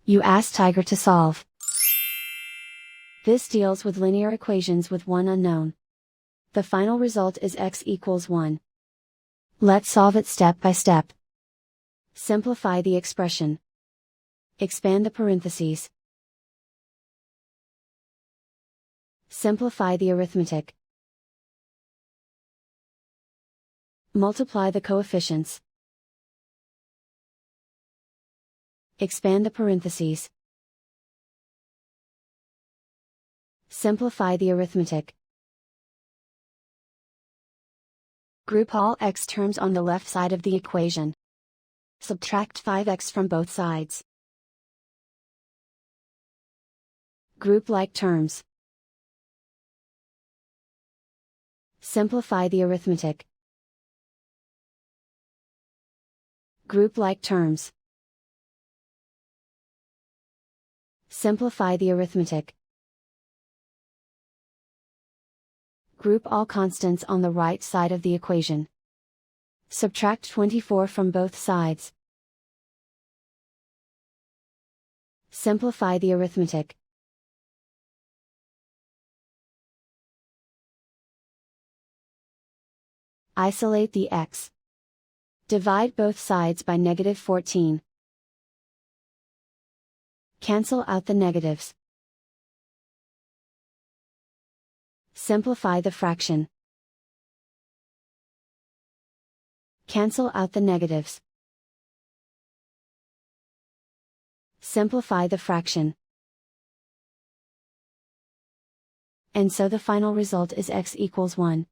You ask Tiger to solve. This deals with linear equations with one unknown. The final result is x equals 1. Let's solve it step by step. Simplify the expression. Expand the parentheses. Simplify the arithmetic. Multiply the coefficients. Expand the parentheses. Simplify the arithmetic. Group all x terms on the left side of the equation. Subtract 5x from both sides. Group like terms. Simplify the arithmetic. Group like terms. Simplify the arithmetic. Group all constants on the right side of the equation. Subtract 24 from both sides. Simplify the arithmetic. Isolate the x. Divide both sides by -14. Cancel out the negatives. Simplify the fraction. Cancel out the negatives. Simplify the fraction. And so the final result is x equals 1.